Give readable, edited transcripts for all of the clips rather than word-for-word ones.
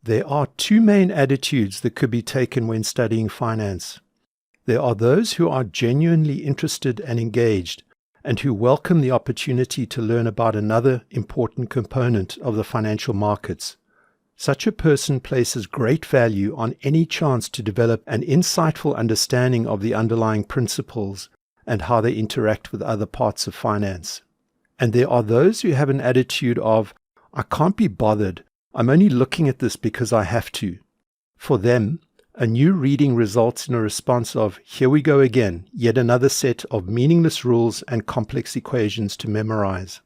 There are two main attitudes that could be taken when studying finance. There are those who are genuinely interested and engaged, and who welcome the opportunity to learn about another important component of the financial markets. Such a person places great value on any chance to develop an insightful understanding of the underlying principles and how they interact with other parts of finance. And there are those who have an attitude of, I can't be bothered, I'm only looking at this because I have to. For them, a new reading results in a response of, here we go again, yet another set of meaningless rules and complex equations to memorize.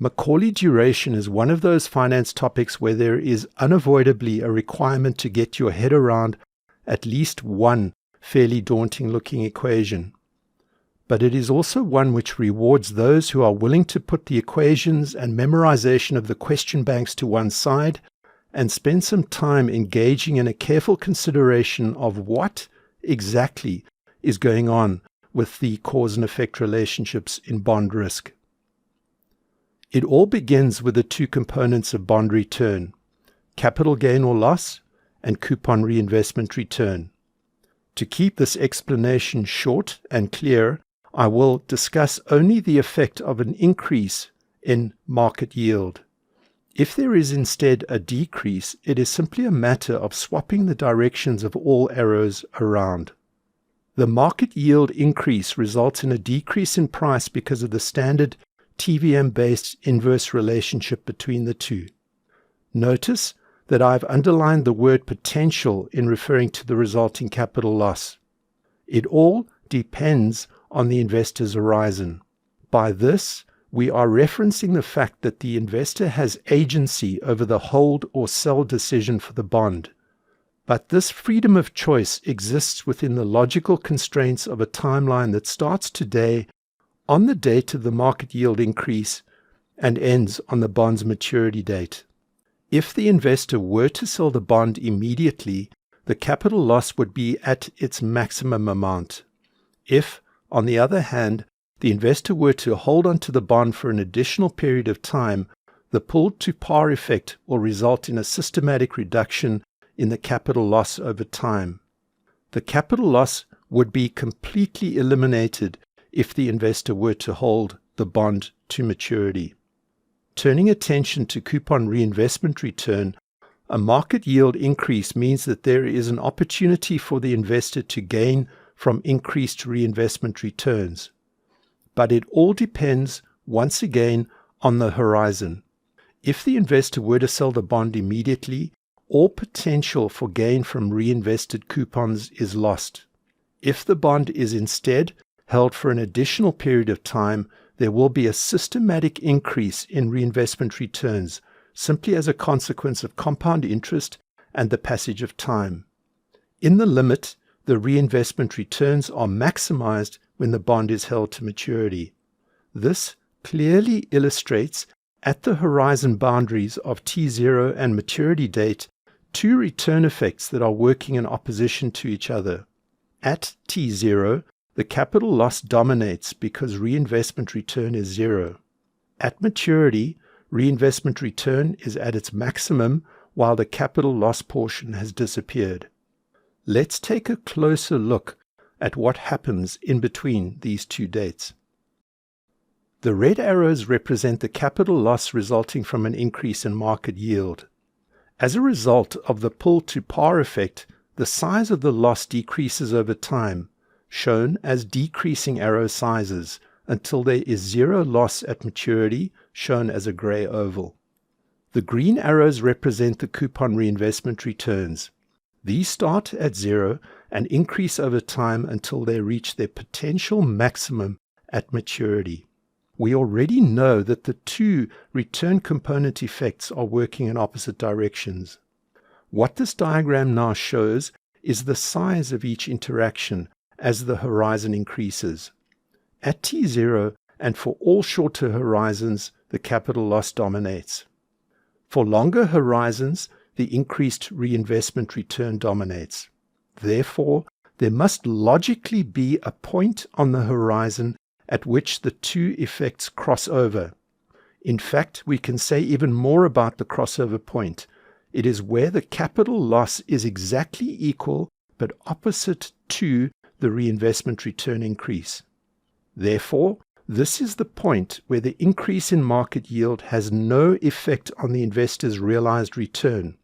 Macaulay duration is one of those finance topics where there is unavoidably a requirement to get your head around at least one fairly daunting-looking equation. But it is also one which rewards those who are willing to put the equations and memorization of the question banks to one side and spend some time engaging in a careful consideration of what exactly is going on with the cause and effect relationships in bond risk. It all begins with the two components of bond return, capital gain or loss, and coupon reinvestment return. To keep this explanation short and clear, I will discuss only the effect of an increase in market yield. If there is instead a decrease, it is simply a matter of swapping the directions of all arrows around. The market yield increase results in a decrease in price because of the standard TVM-based inverse relationship between the two. Notice that I've underlined the word potential in referring to the resulting capital loss. It all depends on the investor's horizon. By this, we are referencing the fact that the investor has agency over the hold or sell decision for the bond. But this freedom of choice exists within the logical constraints of a timeline that starts today on the date of the market yield increase and ends on the bond's maturity date. If the investor were to sell the bond immediately, the capital loss would be at its maximum amount. If, on the other hand, the investor were to hold on to the bond for an additional period of time, the pull-to-par effect will result in a systematic reduction in the capital loss over time. The capital loss would be completely eliminated if the investor were to hold the bond to maturity. Turning attention to coupon reinvestment return, a market yield increase means that there is an opportunity for the investor to gain from increased reinvestment returns. But it all depends, once again, on the horizon. If the investor were to sell the bond immediately, all potential for gain from reinvested coupons is lost. If the bond is instead held for an additional period of time, there will be a systematic increase in reinvestment returns, simply as a consequence of compound interest and the passage of time. In the limit, the reinvestment returns are maximized when the bond is held to maturity. This clearly illustrates, at the horizon boundaries of T0 and maturity date, two return effects that are working in opposition to each other. At T0, the capital loss dominates because reinvestment return is zero. At maturity, reinvestment return is at its maximum while the capital loss portion has disappeared. Let's take a closer look at what happens in between these two dates. The red arrows represent the capital loss resulting from an increase in market yield. As a result of the pull-to-par effect, the size of the loss decreases over time, shown as decreasing arrow sizes, until there is zero loss at maturity, shown as a gray oval. The green arrows represent the coupon reinvestment returns. These start at zero and increase over time until they reach their potential maximum at maturity. We already know that the two return component effects are working in opposite directions. What this diagram now shows is the size of each interaction as the horizon increases. At T0 and for all shorter horizons, the capital loss dominates. For longer horizons, the increased reinvestment return dominates. Therefore, there must logically be a point on the horizon at which the two effects cross over. In fact, we can say even more about the crossover point. It is where the capital loss is exactly equal but opposite to the reinvestment return increase. Therefore, this is the point where the increase in market yield has no effect on the investor's realized return.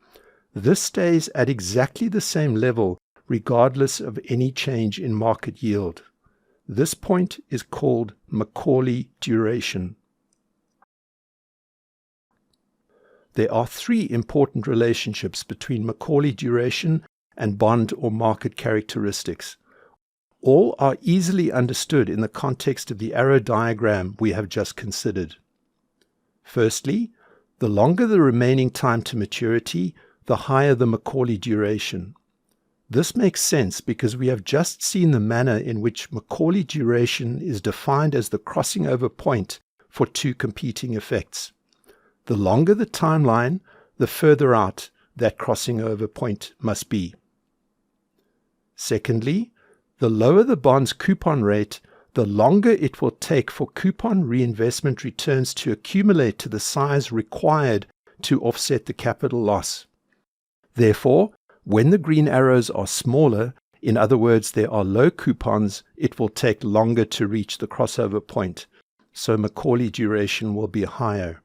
This stays at exactly the same level regardless of any change in market yield. This point is called Macaulay duration. There are three important relationships between Macaulay duration and bond or market characteristics. All are easily understood in the context of the arrow diagram we have just considered. Firstly, the longer the remaining time to maturity, the higher the Macaulay duration. This makes sense because we have just seen the manner in which Macaulay duration is defined as the crossing over point for two competing effects. The longer the timeline, the further out that crossing over point must be. Secondly, the lower the bond's coupon rate, the longer it will take for coupon reinvestment returns to accumulate to the size required to offset the capital loss. Therefore, when the green arrows are smaller, in other words, there are low coupons, it will take longer to reach the crossover point, so Macaulay duration will be higher.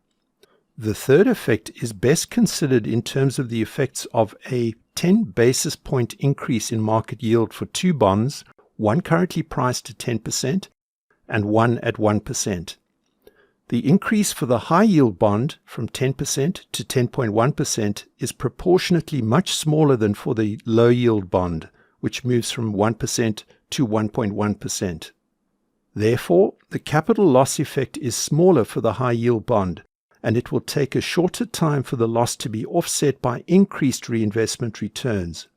The third effect is best considered in terms of the effects of a 10 basis point increase in market yield for two bonds, one currently priced at 10% and one at 1%. The increase for the high-yield bond from 10% to 10.1% is proportionately much smaller than for the low-yield bond, which moves from 1% to 1.1%. Therefore, the capital loss effect is smaller for the high-yield bond, and it will take a shorter time for the loss to be offset by increased reinvestment returns.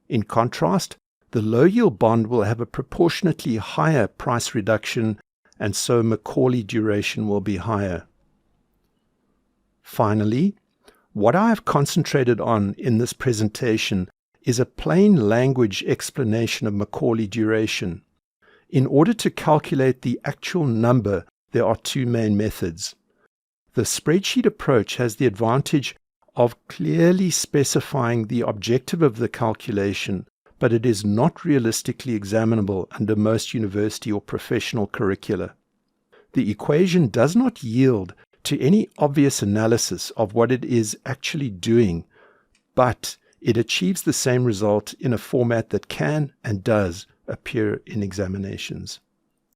In contrast, the low-yield bond will have a proportionately higher price reduction, and so Macaulay duration will be higher. Finally, what I have concentrated on in this presentation is a plain language explanation of Macaulay duration. In order to calculate the actual number, there are two main methods. The spreadsheet approach has the advantage of clearly specifying the objective of the calculation, but it is not realistically examinable under most university or professional curricula. The equation does not yield to any obvious analysis of what it is actually doing, but it achieves the same result in a format that can and does appear in examinations.